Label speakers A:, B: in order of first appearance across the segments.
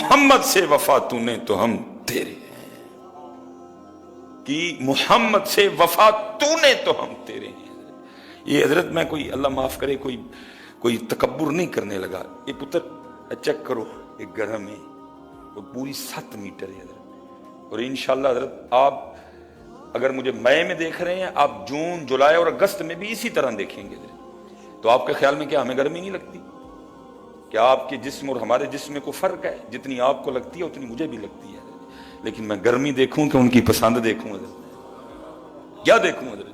A: محمد سے وفا تو نے تو ہم تیرے ہیں، کہ محمد سے وفا تو نے تو ہم تیرے ہیں۔ یہ حضرت میں کوئی اللہ معاف کرے کوئی تکبر نہیں کرنے لگا۔ یہ پتر چیک کرو، ایک گھر میں وہ پوری 7 میٹر ہے حضرت، اور انشاءاللہ حضرت آپ اگر مجھے مئی میں دیکھ رہے ہیں، آپ جون جولائی اور اگست میں بھی اسی طرح دیکھیں گے تو آپ کے خیال میں کیا ہمیں گرمی نہیں لگتی؟ کیا آپ کے جسم اور ہمارے جسم میں کوئی فرق ہے؟ جتنی آپ کو لگتی ہے اتنی مجھے بھی لگتی ہے، لیکن میں گرمی دیکھوں کہ ان کی پسند دیکھوں حضرت؟ کیا دیکھوں حضرت؟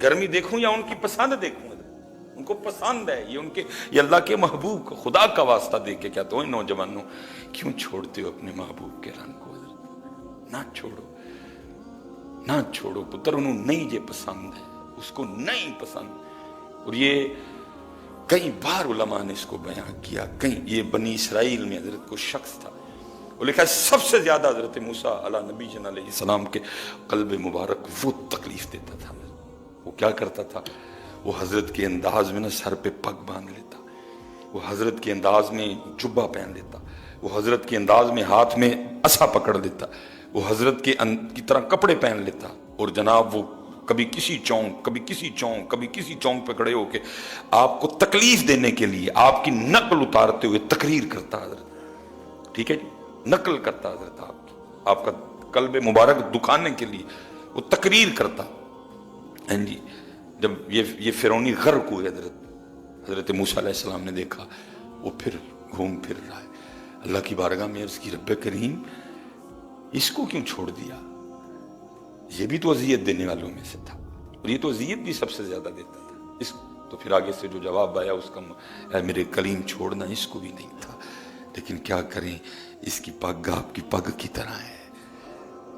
A: گرمی دیکھوں یا ان کی پسند دیکھوں حضرت؟ ان کو پسند ہے، یہ اللہ کے محبوب کو خدا کا واسطہ دے کے کہتا ہوں نوجوانوں، کیوں چھوڑتے ہو اپنے محبوب کے رنگ کو حضرت؟ نہ چھوڑو، نہ چھوڑو پتر، انہوں نہیں یہ پسند ہے، اس کو نہیں پسند۔ اور یہ کئی بار علماء نے اس کو بیان کیا، کہیں یہ بنی اسرائیل میں حضرت کو شخص تھا، وہ لکھا ہے سب سے زیادہ حضرت موسیٰ علیہ نبی جن علیہ السلام کے قلب مبارک وہ تکلیف دیتا تھا۔ وہ کیا کرتا تھا؟ وہ حضرت کے انداز میں سر پہ پگ باندھ لیتا، وہ حضرت کے انداز میں جبہ پہن لیتا، وہ حضرت کے انداز میں ہاتھ میں عصا پکڑ لیتا، وہ حضرت کی طرح کپڑے پہن لیتا، اور جناب وہ کبھی کسی چونک کبھی کسی چونک کبھی کسی چونک پہ کھڑے ہو کے آپ کو تکلیف دینے کے لیے آپ کی نقل اتارتے ہوئے تقریر کرتا حضرت، ٹھیک ہے جی، نقل کرتا حضرت آپ کا قلب مبارک دکھانے کے لیے وہ تقریر کرتا۔ جی جب یہ فرعونی غرق ہوئے حضرت موسیٰ علیہ السلام نے دیکھا وہ پھر گھوم پھر رہا ہے، اللہ کی بارگاہ میں اس کی رب کریم اس کو کیوں چھوڑ دیا؟ یہ بھی تو اذیت دینے والوں میں سے تھا، اور یہ تو اذیت بھی سب سے زیادہ دیتا تھا اس تو پھر آگے سے جو جواب آیا اس کا اے میرے کلیم چھوڑنا اس کو بھی نہیں تھا، لیکن کیا کریں، اس کی پگ آپ کی پگ کی طرح ہے،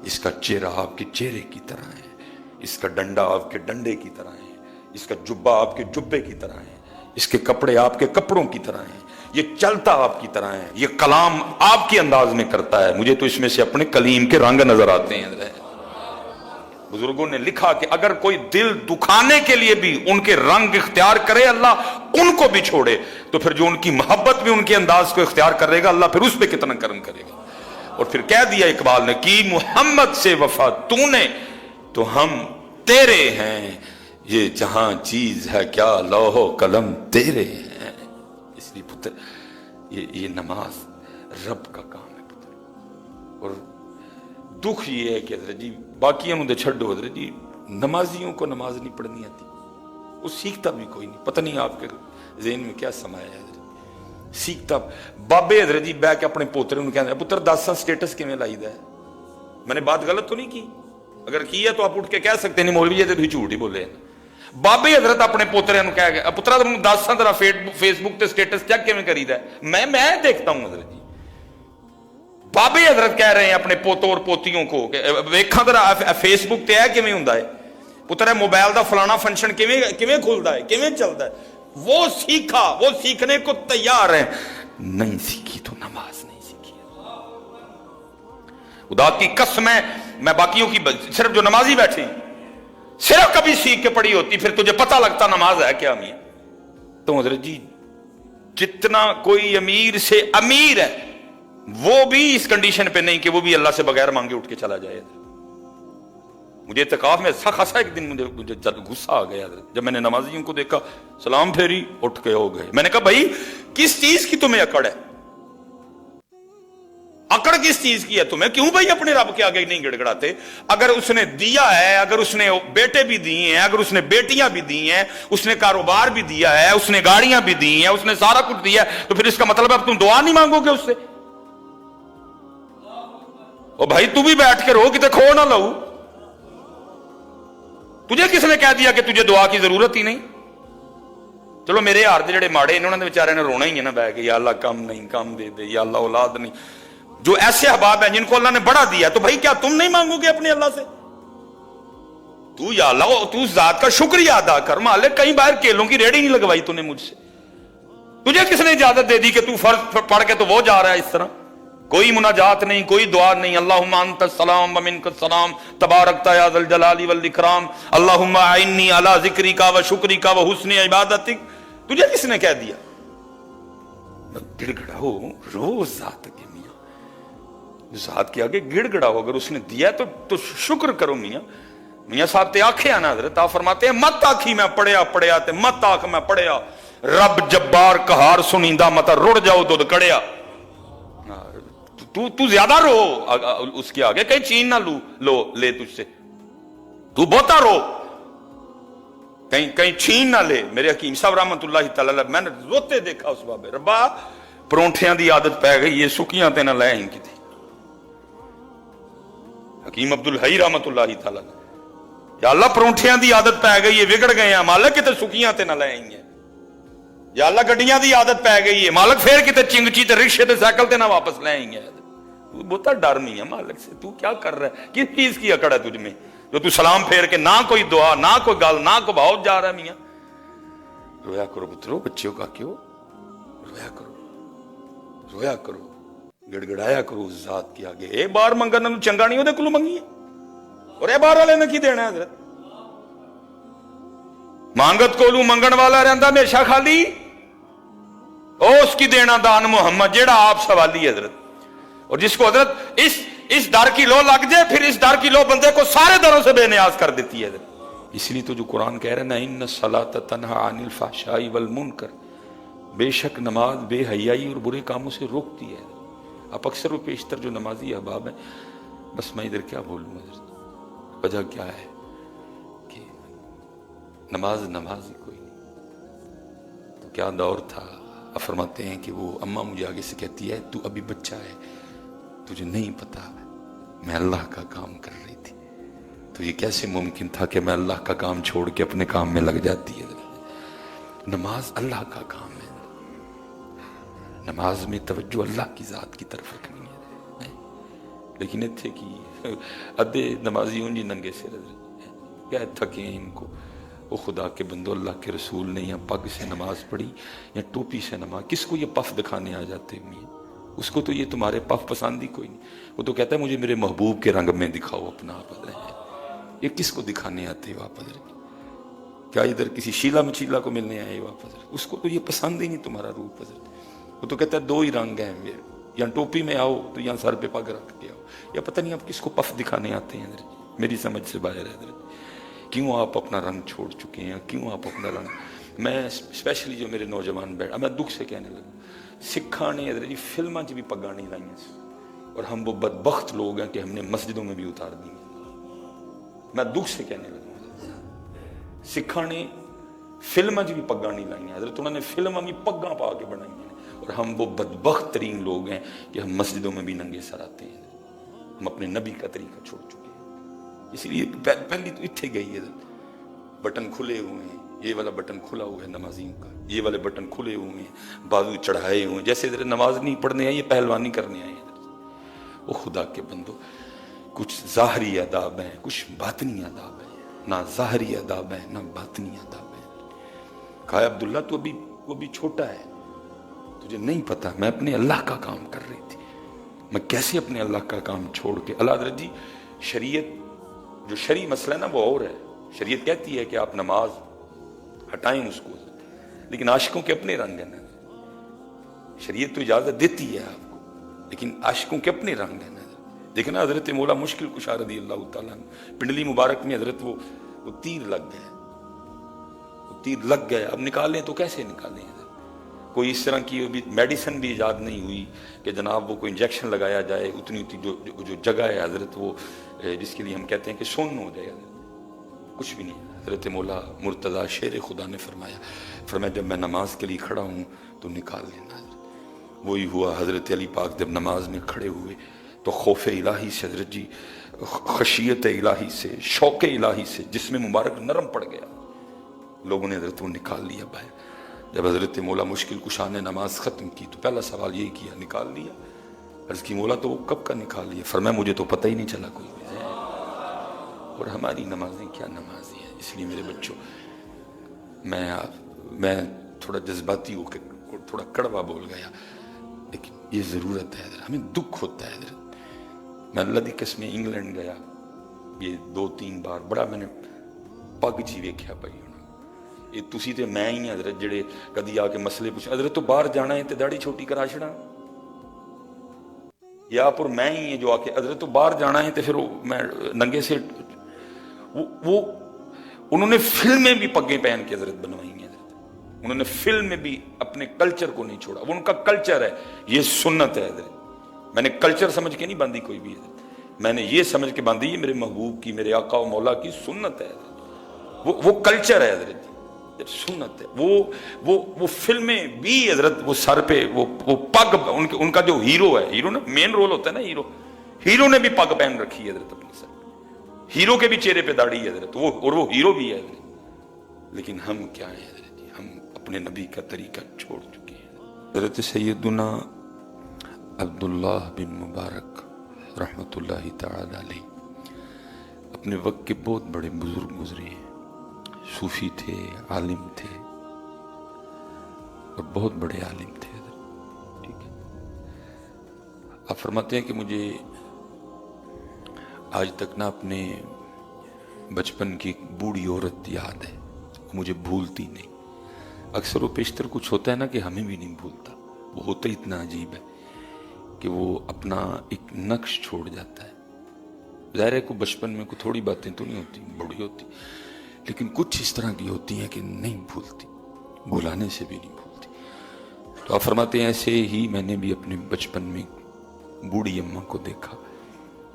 A: اس کا چہرہ آپ کے چہرے کی طرح ہے، اس کا ڈنڈا آپ کے ڈنڈے کی طرح ہے، اس کا جبہ آپ کے جبے کی طرح ہے، اس کے کپڑے آپ کے کپڑوں کی طرح ہیں، یہ چلتا آپ کی طرح ہے، یہ کلام آپ کے انداز میں کرتا ہے، مجھے تو اس میں سے اپنے کلیم کے رنگ نظر آتے ہیں۔ بزرگوں نے لکھا کہ اگر کوئی دل دکھانے کے لیے بھی ان کے رنگ اختیار کرے اللہ ان کو بھی چھوڑے، تو پھر جو ان کی محبت بھی ان کے انداز کو اختیار کرے گا اللہ پھر اس پہ کتنا کرم کرے گا۔ اور پھر کہہ دیا اقبال نے کہ محمد سے وفا تو نے تو ہم تیرے ہیں، یہ جہاں چیز ہے کیا لوح و قلم تیرے ہیں۔ اس لیے پتر یہ نماز رب کا کام ہے پتر، اور دکھ یہ ہے کہ حضرت جی باقیوں نے چھڑو حضرت جی، نمازیوں کو نماز نہیں پڑھنی آتی، وہ سیکھتا بھی کوئی نہیں، پتہ نہیں آپ کے ذہن میں کیا سمایا ہے حضرت، سیکھتا بابے حضرت جی بہ کے اپنے پوترے انہوں کہتے ہیں پتر 10 سال سٹیٹس کیوں لائی دا ہے؟ میں نے بات غلط تو نہیں کی؟ اگر کی ہے تو آپ اٹھ کے کہہ سکتے ہیں مولوی جی تو جھوٹ ہی بولے ہیں۔ بابے حضرت اپنے پوترے انہوں کہہ گئے پترا تم 10 سال ذرا فیس بک تے سٹیٹس چیک کیوں کری دا ہے؟ میں دیکھتا ہوں حضرت جی۔ بابے حضرت کہہ رہے ہیں اپنے پوتوں اور پوتیوں کو کہ ویکھاں ذرا فیس بک تے ہے کیویں ہوندا ہے پتر، موبائل دا فلانا فنکشن کیویں کھلدا ہے، کیویں چلدا ہے؟ وہ سیکھا، وہ سیکھنے کو تیار ہے، نہیں سیکھی تو نماز نہیں سیکھی۔ خدا کی قسم ہے میں باقیوں کی صرف جو نمازی بیٹھے صرف کبھی سیکھ کے پڑھی ہوتی پھر تجھے پتہ لگتا نماز ہے کیا میاں۔ تو حضرت جی جتنا کوئی امیر سے امیر ہے وہ بھی اس کنڈیشن پہ نہیں کہ وہ بھی اللہ سے بغیر مانگے اٹھ کے چلا جائے۔ مجھے اعتکاف میں ایسا خاصا ایک دن مجھے غصہ آ گیا جب میں نے نمازیوں کو دیکھا سلام پھیری اٹھ کے ہو گئے۔ میں نے کہا بھائی کس چیز کی تمہیں اکڑ ہے؟ اکڑ کس چیز کی ہے تمہیں؟ کیوں بھائی اپنے رب کے آگے نہیں گڑ گڑاتے؟ اگر اس نے دیا ہے، اگر اس نے بیٹے بھی دیے ہیں، اگر اس نے بیٹیاں بھی دی ہیں، اس نے کاروبار بھی دیا ہے، اس نے گاڑیاں بھی دی ہیں، اس نے سارا کچھ دیا ہے، تو پھر اس کا مطلب اب تم دعا نہیں مانگو گے اس سے؟ او بھائی تو بھی بیٹھ کے رو کتے کھو نہ لو، تجھے کس نے کہہ دیا کہ تجھے دعا کی ضرورت ہی نہیں؟ چلو میرے ہار دے جڑے ماڑے انہوں نے بیچارے نے رونا ہی ہے نا بہ کے، یا اللہ کم نہیں، کم دے دے، یا اللہ اولاد نہیں۔ جو ایسے احباب ہیں جن کو اللہ نے بڑا دیا تو بھائی کیا تم نہیں مانگو گے اپنے اللہ سے؟ تو یا اللہ تو ذات کا شکریہ ادا کر، مالک کہیں باہر کیلوں کی ریڑھی نہیں لگوائی تو نے مجھ سے، تجھے کس نے اجازت دے دی کہ تو فرض پڑھ کے تو وہ جا رہا ہے اس طرح؟ کوئی مناجات نہیں، کوئی دعا نہیں، اللہم انت السلام ومنک السلام تبارکت یا ذا الجلال والاکرام اللہم اعنی علی ذکرک و شکرک و حسن عبادتک، تجھے کس نے کہہ دیا؟ گڑ گڑاؤ روز ذات کے میاں ذات کے آگے گڑ گڑاؤ، اگر اس نے دیا تو شکر کرو میاں۔ میاں صاحب تے آکھے نا حضرت، آپ فرماتے ہیں مت آکھی میں پڑھیا تے مت آکھ میں پڑھیا، رب جبار قہار سنیندہ متا رڑ جاؤ دودھ کڑیا۔ تو زیادہ رو اس کے آگے، کہیں چین نہ لے تجھ سے، تو بہتا رو، کہیں چھین نہ لے۔ میرے حکیم صاحب رحمت اللہ تعالی علیہ، میں نے روتے دیکھا اس بابے، ربا پرونٹھیاں دی عادت پہ گئی، یہ سکیاں تے نہ لے آئیں کی تھی۔ حکیم عبدالحی رحمت اللہ تعالی علیہ، یا اللہ پرونٹھیاں دی عادت پہ گئی ہے، بگڑ گئے ہیں مالک، کتے سکیاں تے نہ لے آئیں گے۔ یا اللہ گڈیاں دی عادت پہ گئی ہے مالک، پھر کتے چنگچی تے رکشے تے سائیکل تے نہ واپس لے آئیں گے۔ تو بہت ڈر نہیں ہے مالک سے، تو کیا کر رہا ہے، کس چیز کی اکڑ ہے تجھ میں جو تو سلام پھیر کے نہ کوئی دعا نہ کوئی گل نہ کوئی بہت جا رہا ہے میاں۔ رویا کرو پترو، بچیوں کا کیوں رویا کرو، رویا کرو، گڑ گڑایا کرو اس ذات کے آگے۔ ایک بار منگنا نو چنگا نہیں، وہ دے کلو منگی ہے، اور اے بار والے نے کی دینا ہے حضرت؟ مانگت کولو منگن والا رہندا ہمیشہ خالی، او اس کی دینا دان محمد جیڑا آپ سوالی ہے حضرت۔ اور جس کو حضرت اس در کی لو لگ جائے، پھر اس در کی لو بندے کو سارے دروں سے بے نیاز کر دیتی ہے حضرت۔ اس لیے تو جو قرآن کہہ رہے ہیں نا، ان الصلاۃ تنہا عن الفحشاء والمنکر، بے شک نماز بے حیائی اور برے کاموں سے روکتی ہے۔ آپ اکثر و پیشتر جو نمازی احباب ہیں، بس میں ادھر کیا بولوں حضرت، وجہ کیا ہے کہ نماز ہی کوئی نہیں۔ تو کیا دور تھا، آپ فرماتے ہیں کہ وہ اماں مجھے آگے سے کہتی ہے تو ابھی بچہ ہے، تجھے نہیں پتا میں اللہ کا کام کر رہی تھی۔ تو یہ کیسے ممکن تھا کہ میں اللہ کا کام چھوڑ کے اپنے کام میں لگ جاتی ہے؟ نماز اللہ کا کام ہے، نماز میں توجہ اللہ کی ذات کی طرف رکھنی ہے۔ لیکن اتھے کی ادھے نمازی ہوں جی ننگے سے کیا تھکے ہیں ان کو، وہ خدا کے بندو، اللہ کے رسول نے یا پگ سے نماز پڑھی یا ٹوپی سے نماز، کس کو یہ پف دکھانے آ جاتے ہیں؟ اس کو تو یہ تمہارے پف پسند ہی کوئی نہیں، وہ تو کہتا ہے مجھے میرے محبوب کے رنگ میں دکھاؤ اپنا آپ حضرت۔ یہ کس کو دکھانے آتے ہو آپ حضرت؟ کیا ادھر کسی شیلا مچیلا کو ملنے آئے ہو آپ حضرت؟ اس کو تو یہ پسند ہی نہیں تمہارا روپ حضرت۔ وہ تو کہتا ہے دو ہی رنگ ہیں میرے، یا ٹوپی میں آؤ تو یا سر پہ پگ رکھ کے آؤ، یا پتہ نہیں آپ کس کو پف دکھانے آتے ہیں حضرت، میری سمجھ سے باہر ہے حضرت۔ کیوں آپ اپنا رنگ چھوڑ چکے ہیں، کیوں آپ اپنا رنگ، میں اسپیشلی جو میرے نوجوان بیٹھا، میں دکھ سے کہنے لگا، سکھاں نے حضرت جی فلموں چ بھی پگاں نہیں لائیں، اور ہم وہ بدبخت لوگ ہیں کہ ہم نے مسجدوں میں بھی اتار دی۔ میں دکھ سے کہنے لگا، سکھاں نے فلموں چ بھی پگاں نہیں لائیں حضرت، انہوں نے فلموں میں پگاں پا کے بنائی ہیں، اور ہم وہ بدبخت ترین لوگ ہیں کہ ہم مسجدوں میں بھی ننگے سر آتے ہیں، ہم اپنے نبی کا طریقہ چھوڑ چکے ہیں۔ اس لیے پہلی تو اتھے گئی ہے، بٹن کھلے ہوئے ہیں، یہ والا بٹن کھلا ہوا ہے نمازیوں کا، یہ والے بٹن کھلے ہوئے ہیں، بازو چڑھائے ہوئے ہیں، جیسے ادھر نماز نہیں پڑھنے آئے، یہ پہلوانی کرنے آئے ہیں۔ وہ خدا کے بندو، کچھ ظاہری آداب ہیں، کچھ باطنی آداب ہیں، نہ ظاہری آداب ہیں نہ باطنی آداب ہیں۔ کہا عبداللہ تو وہ بھی چھوٹا ہے، تجھے نہیں پتا میں اپنے اللہ کا کام کر رہی تھی، میں کیسے اپنے اللہ کا کام چھوڑ کے۔ اللہ حضرت جی شریعت جو شرعی مسئلہ ہے نا وہ اور ہے، شریعت کہتی ہے کہ آپ نماز ہٹائیں اس کو، لیکن عاشقوں کے اپنے رنگ ہیں نا، شریعت تو اجازت دیتی ہے آپ کو، لیکن عاشقوں کے اپنے رنگ ہیں نا۔ دیکھنا حضرت مولا مشکل کشا رضی اللہ تعالیٰ پنڈلی مبارک میں حضرت وہ تیر لگ گئے، وہ تیر لگ گئے، اب نکالیں تو کیسے نکالیں حضرت؟ کوئی اس طرح کی میڈیسن بھی ایجاد نہیں ہوئی کہ جناب وہ کوئی انجیکشن لگایا جائے، اتنی جو جگہ ہے حضرت وہ جس کے لیے ہم کہتے ہیں کہ سن ہو جائے حضرت، کچھ بھی نہیں۔ حضرت مولا مرتضیٰ شیر خدا نے فرمایا جب میں نماز کے لیے کھڑا ہوں تو نکال لینا حضرت۔ وہی ہوا، حضرت علی پاک جب نماز میں کھڑے ہوئے تو خوف الہی سے حضرت جی، خشیت الہی سے، شوق الہی سے جسم مبارک نرم پڑ گیا، لوگوں نے حضرت وہ نکال لیا باہر۔ جب حضرت مولا مشکل کشا نے نماز ختم کی تو پہلا سوال یہی کیا، نکال لیا؟ عرض کی مولا تو وہ کب کا نکال لیا؟ فرمایا مجھے تو پتہ ہی نہیں چلا کوئی۔ اور ہماری نمازیں کیا نمازی ہیں۔ اس لیے میرے بچوں، میں تھوڑا جذباتی ہو کے تھوڑا کڑوا بول گیا، لیکن یہ ضرورت ہے حضرت، ہمیں دکھ ہوتا ہے حضرت۔ میں اللہ دی قسم انگلینڈ گیا یہ 2-3 بار، بڑا میں نے پگ جی ویکھیا پئی ہونا، یہ تسی تے میں ہی حضرت جڑے کدی آ کے مسئلے پوچھ، حضرت تو باہر جانا ہے تے داڑھی چھوٹی کرا چھڑا، یا آپ اور میں ہی ہیں جو آ کے حضرت تو باہر جانا ہے تو پھر میں ننگے سے وہ انہوں نے فلمیں بھی پگیں پہن کے حضرت بنوائی ہیں. حضرت انہوں نے فلم میں بھی اپنے کلچر کو نہیں چھوڑا. وہ ان کا کلچر ہے, یہ سنت ہے. حضرت میں نے کلچر سمجھ کے نہیں باندھی کوئی بھی حضرت, میں نے یہ سمجھ کے باندھی ہے میرے محبوب کی, میرے آقا و مولا کی سنت ہے. وہ کلچر ہے حضرت, سنت ہے. وہ فلمیں بھی حضرت, وہ سر پہ وہ پگ, ان کا جو ہیرو ہے, ہیرو نا مین رول ہوتا ہے نا, ہیرو نے بھی پگ پہن رکھی ہے حضرت اپنے سر. ہیرو کے بھی چہرے پہ داڑھی ہے حضرت, وہ ہیرو بھی ہے حضرت. لیکن ہم کیا ہیں حضرت, ہم اپنے نبی کا طریقہ چھوڑ چکے ہیں. حضرت سیدنا عبداللہ بن مبارک رحمۃ اللہ تعالی علیہ اپنے وقت کے بہت بڑے بزرگ گزرے ہیں. صوفی تھے, عالم تھے, اور بہت بڑے عالم تھے. ٹھیک ہے, آپ فرماتے ہیں کہ مجھے آج تک نہ اپنے بچپن کی ایک بوڑھی عورت یاد ہے, مجھے بھولتی نہیں. اکثر و بیشتر کچھ ہوتا ہے نا کہ ہمیں بھی نہیں بھولتا, وہ ہوتا اتنا عجیب ہے کہ وہ اپنا ایک نقش چھوڑ جاتا ہے. ظاہر ہے کو بچپن میں کوئی تھوڑی باتیں تو نہیں ہوتی, بڑی ہوتی, لیکن کچھ اس طرح کی ہوتی ہیں کہ نہیں بھولتی, بھلانے سے بھی نہیں بھولتی. تو آپ فرماتے ہیں ایسے ہی میں نے بھی اپنے بچپن میں بوڑھی اماں کو دیکھا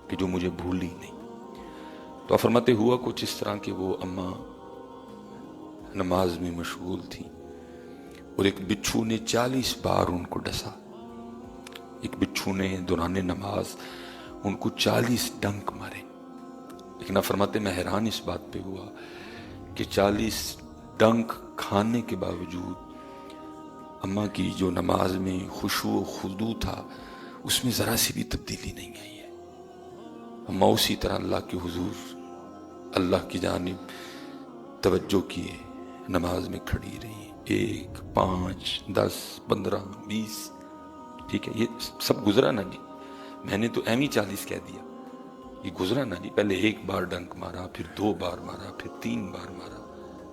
A: کہ جو مجھے بھولی نہیں. تو آپ فرماتے ہوا کچھ اس طرح کہ وہ اماں نماز میں مشغول تھی اور ایک بچھو نے 40 بار ان کو ڈسا. ایک بچھو نے دوران نماز ان کو 40 ڈنک مارے. لیکن آپ فرماتے میں حیران اس بات پہ ہوا کہ 40 ڈنک کھانے کے باوجود اماں کی جو نماز میں خشوع و خضوع تھا اس میں ذرا سی بھی تبدیلی نہیں آئی ہے. اماں اسی طرح اللہ کے حضور, اللہ کی جانب توجہ کیے نماز میں کھڑی رہی. 1 5 10 15 20, ٹھیک ہے, یہ سب گزرا نا جی, میں نے تو ایم 40 کہہ دیا, یہ گزرا نا جی. پہلے 1 بار ڈنک مارا, پھر 2 بار مارا, پھر 3 بار مارا,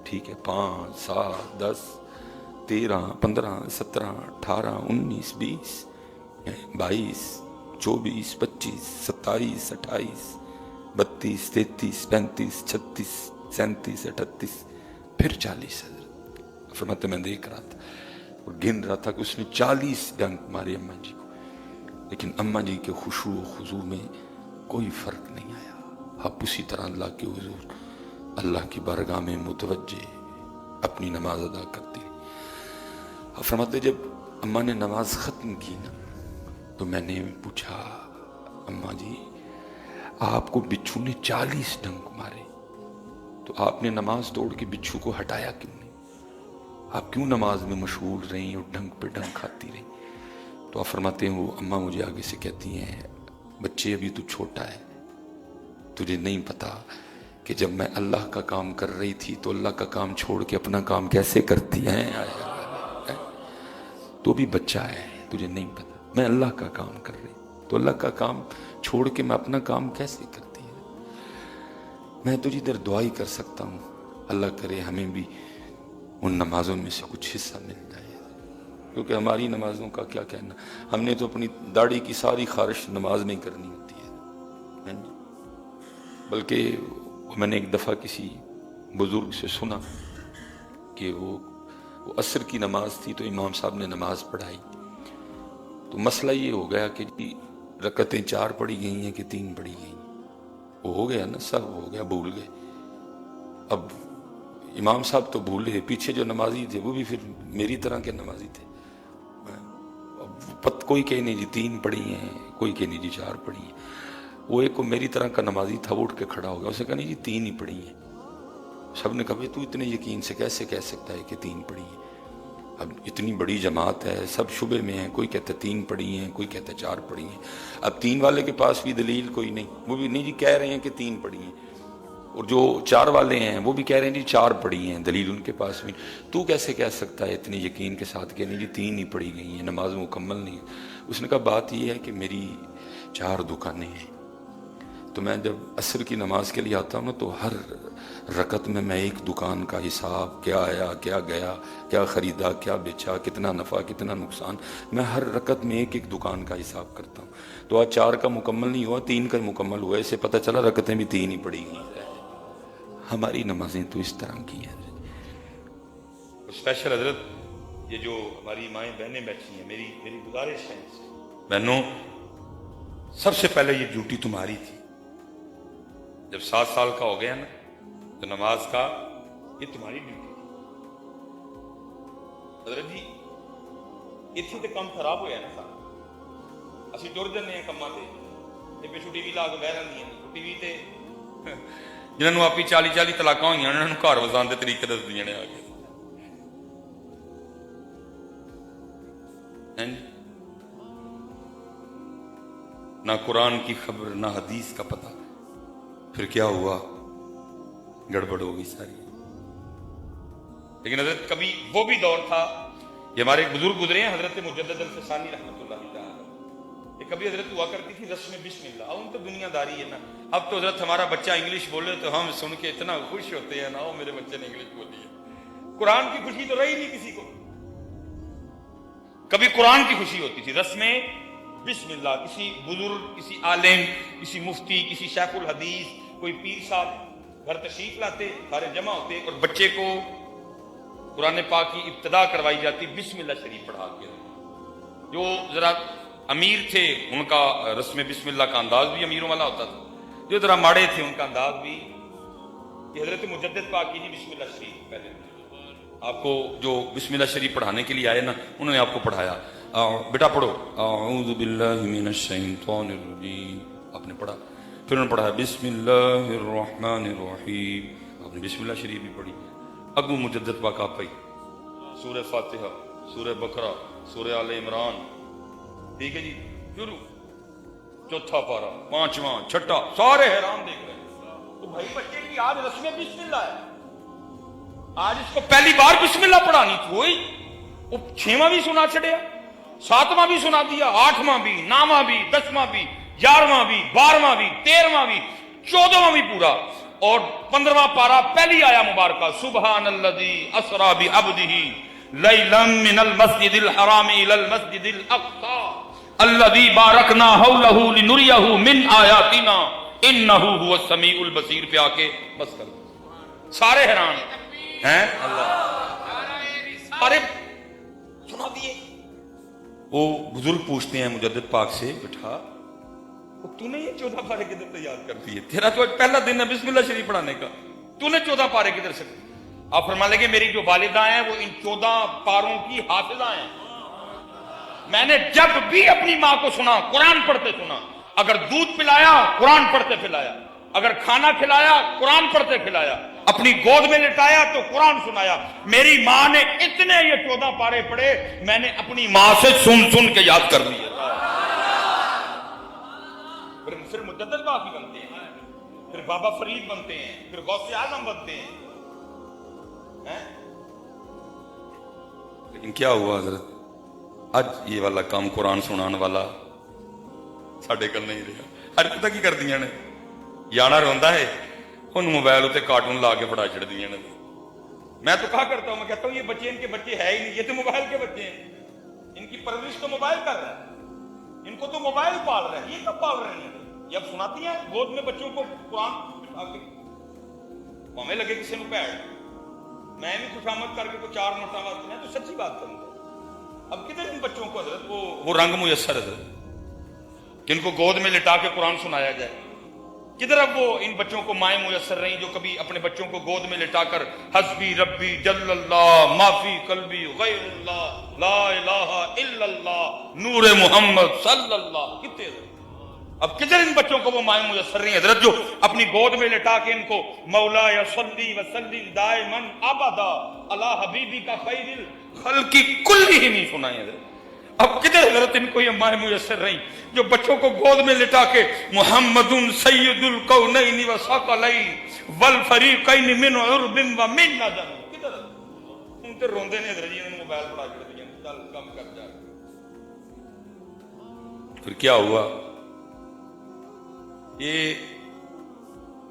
A: ٹھیک ہے, 5 7 10 13 15 17 18 19 20 22 24 25 27 28 32 33 35 36 37 38 پھر 40. حضرت فرماتے میں دیکھ رہا تھا اور گن رہا تھا کہ اس نے 40 ڈنک مارے اماں جی کو, لیکن اماں جی کے خشوع و خضوع میں کوئی فرق نہیں آیا. آپ اسی طرح اللہ کے حضور, اللہ کی بارگاہ میں متوجہ اپنی نماز ادا کرتی. آپ فرماتے جب اماں نے نماز ختم کی نا تو میں نے پوچھا اماں جی آپ کو بچھو نے 40 ڈنک مارے تو آپ نے نماز توڑ کے بچھو کو ہٹایا کیوں نہیں, آپ کیوں نماز میں مشغول رہیں اور ڈنک پہ ڈنک کھاتی رہیں؟ تو آپ فرماتے ہیں وہ اماں مجھے آگے سے کہتی ہیں بچے ابھی تو چھوٹا ہے, تجھے نہیں پتا کہ جب میں اللہ کا کام کر رہی تھی تو اللہ کا کام چھوڑ کے اپنا کام کیسے کرتی ہیں, تو بھی بچہ ہے, تجھے نہیں پتا میں اللہ کا کام کر رہی تو اللہ کا کام چھوڑ کے میں اپنا کام کیسے کرتی ہے. میں تجھے ادھر دعا ہی کر سکتا ہوں, اللہ کرے ہمیں بھی ان نمازوں میں سے کچھ حصہ مل جائے, کیونکہ ہماری نمازوں کا کیا کہنا, ہم نے تو اپنی داڑھی کی ساری خارش نماز میں کرنی ہوتی ہے. بلکہ میں نے ایک دفعہ کسی بزرگ سے سنا کہ وہ عصر کی نماز تھی تو امام صاحب نے نماز پڑھائی تو مسئلہ یہ ہو گیا کہ جی رکعتیں 4 پڑھی گئی ہیں کہ 3 پڑھی گئی ہیں, وہ ہو گیا نا, سب ہو گیا, بھول گئے. اب امام صاحب تو بھولے, پیچھے جو نمازی تھے وہ بھی پھر میری طرح کے نمازی تھے. کوئی کہے نہیں جی 3 پڑھی ہیں, کوئی کہے نہیں جی 4 پڑھی ہیں. وہ ایک میری طرح کا نمازی تھا, وہ اٹھ کے کھڑا ہو گیا, اسے کہا نہیں جی 3 ہی پڑھی ہیں. سب نے کہا تو اتنے یقین سے کیسے کہہ سکتا ہے کہ 3 پڑھی ہیں؟ اب اتنی بڑی جماعت ہے, سب شبے میں ہیں, کوئی کہتا ہے 3 پڑھی ہیں, کوئی کہتا ہے 4 پڑھی ہیں. اب 3 والے کے پاس بھی دلیل کوئی نہیں, وہ بھی نہیں جی کہہ رہے ہیں کہ 3 پڑھی ہیں, اور جو 4 والے ہیں وہ بھی کہہ رہے ہیں جی 4 پڑھی ہیں, دلیل ان کے پاس بھی. تو کیسے کہہ سکتا ہے اتنے یقین کے ساتھ کہ نہیں جی 3 ہی پڑھی گئی ہیں, نماز مکمل نہیں ہے؟ اس نے کہا بات یہ ہے کہ میری 4 دکانیں ہیں, تو میں جب عصر کی نماز کے لیے آتا ہوں نا تو ہر رکعت میں ایک دکان کا حساب، کیا آیا کیا گیا، کیا خریدا کیا بیچا، کتنا نفع کتنا نقصان، میں ہر رکعت میں ایک ایک دکان کا حساب کرتا ہوں. تو آج 4 کا مکمل نہیں ہوا، 3 کا مکمل ہوا. اسے پتہ چلا رکعتیں بھی 3 ہی پڑی گئی. ہماری نمازیں تو اس طرح کی ہیں. اسپیشل حضرت یہ جو ہماری مائیں بہنیں بیٹھی ہیں، میری گزارش ہے بہنوں، سب سے پہلے یہ ڈیوٹی تمہاری تھی. جب 7 سال کا ہو گیا نا تو نماز کا یہ تمہاری ڈیوٹی تھی. حضرت جی اتنے تو کام خراب ہوا نا سارا، اسی ٹر جانے ہیں کما سے. یہ پچھو ٹی وی لا کے بہ رہی ہیں. ٹی وی تے جنہوں آپ 40 طلاقاں ہوئی انہوں نے گھر وسان کے طریقے دس دیا نے آ کے. نہ قرآن کی خبر نہ حدیث کا پتہ. پھر کیا ہوا؟ گڑبڑ ہو گئی ساری. لیکن حضرت کبھی وہ بھی دور تھا، یہ ہمارے ایک بزرگ گزرے ہیں حضرت مجدد الفسانی رحمۃ اللہ تعالی، یہ کبھی حضرت ہوا کرتی تھی رسم بسم اللہ. ان تو دنیا داری ہے نا. اب تو حضرت ہمارا بچہ انگلش بولے تو ہم سن کے اتنا خوش ہوتے ہیں نا، وہ میرے بچے نے انگلش بولی ہے. قرآن کی خوشی تو رہی نہیں کسی کو. کبھی قرآن کی خوشی ہوتی تھی رسم بسم اللہ. کسی بزرگ، کسی عالم، کسی مفتی، کسی شیخ الحدیث، کوئی پیر صاحب گھر تشریف لاتے، سارے جمع ہوتے اور بچے کو قرآن پاک کی ابتدا کروائی جاتی بسم اللہ شریف پڑھا کے. جو ذرا امیر تھے ان کا رسم بسم اللہ کا انداز بھی امیروں والا ہوتا تھا، جو ذرا ماڑے تھے ان کا انداز بھی. یہ حضرت مجدد پاک کی جی بسم اللہ شریف پہلے آپ کو جو بسم اللہ شریف پڑھانے کے لیے آئے نا انہوں نے آپ کو پڑھایا. بیٹا پڑھو اعوذ باللہ من الشیطان الرجیم. آپ نے پڑھا. پھر انہوں نے پڑھا بسم اللہ الرحمن الرحیم. آپ نے بسم اللہ شریف بھی پڑھی. اگو مجدد پاک آپ پڑھی سورہ فاتحہ، سورہ بقرہ، سورہ آل عمران. ٹھیک ہے جی. شروع چوتھا پارہ، پانچواں، چھٹا، سارے حیران دیکھ رہے ہیں. تو بھائی بچے کی آج رسم بسم اللہ ہے، آج اس کو پہلی بار بسم اللہ پڑھانی تھی. وہی وہ 6واں بھی سنا چھڑیا، 7واں بھی سنا دیا، 8واں بھی، 9واں بھی، 10واں بھی، 11واں بھی، 12واں بھی، 13واں بھی، 14واں بھی پورا. اور 15واں پارہ پہلی آیا مبارکہ سبحان الذی اسری بعبدہ لیلا من المسجد الحرام الی المسجد الاقصی الذی بارکنا حولہ لنریہ من آیاتنا انہ هو السمیع البصیر. پہ آ کے بس کر سارے حیران ہیں. ارے سنا دیے. وہ بزرگ پوچھتے ہیں مجدد پاک سے بیٹا تو نے یہ 14 پارے کدھر تیار کر دیے؟ تیرا تو پہلا دن ہے بسم اللہ شریف پڑھانے کا، تو نے 14 پارے کدھر سے؟ آپ فرما لیں گے میری جو والدہ ہیں وہ ان 14 پاروں کی حافظہ ہیں. میں نے جب بھی اپنی ماں کو سنا قرآن پڑھتے سنا. اگر دودھ پلایا قرآن پڑھتے پلایا، اگر کھانا کھلایا قرآن پڑھتے کھلایا، اپنی گود میں لٹایا تو قرآن سنایا. میری ماں نے اتنے یہ 14 پارے پڑھے میں نے اپنی ماں سے سن کے یاد کر لیے. پھر مجدد باقی بنتے ہیں، پھر بابا فرید بنتے ہیں، پھر غوث اعظم بنتے ہیں. لیکن کیا ہوا حضرت؟ اج یہ والا کام قرآن سنان والا ساڈے کل نہیں رہا. حرکتیں کی کر دیا نے. یانا روندا ہے ان موبائل اتنے کارٹون لا کے پڑھا چڑھ دیا نے. میں تو کہا کرتا ہوں، میں کہتا ہوں یہ بچے ان کے بچے ہے ہی نہیں، یہ تو موبائل کے بچے ہیں. ان کی پرورش تو موبائل کر رہا ہے، ان کو تو موبائل پال رہا ہے. یہ کب پال رہے ہیں؟ یہ اب سناتی ہیں گود میں بچوں کو قرآن بٹھا کے. ہمیں لگے کسی نے پیڑ میں بھی خوشامد کر کے کوئی 4 مرتبہ میں تو سچی بات کروں گا. اب کدھر ان بچوں کو حضرت وہ رنگ میسر ہے کہ ان کو گود میں لٹا کے قرآن سنایا جائے؟ کدھر اب وہ ان بچوں کو مائیں میسر رہی جو کبھی اپنے بچوں کو گود میں لٹا کر حسبی ربی جل اللہ ما فی قلبی غیر اللہ لا الہ الا اللہ نور محمد صلی اللہ. کتنے اب کدھر ان بچوں کو وہ مائیں میسر رہی حضرت جو اپنی گود میں لٹا کے ان کو مولا یا صلی وسلم دائما ابدا علی حبیبی کا خیر الخلق کلہم نہیں سنائے حضرت. اب کدھر حضرت ان کو یہ مائیں میسر رہی جو بچوں کو گود میں لٹا کے محمد سید الکونین والثقلین والفریقین من عرب و من نجم. کدھر ان تے روندے نے حضرت جی نے موبائل پڑھا کے دیا. چل کم کر جا. پھر کیا ہوا؟ یہ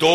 A: 2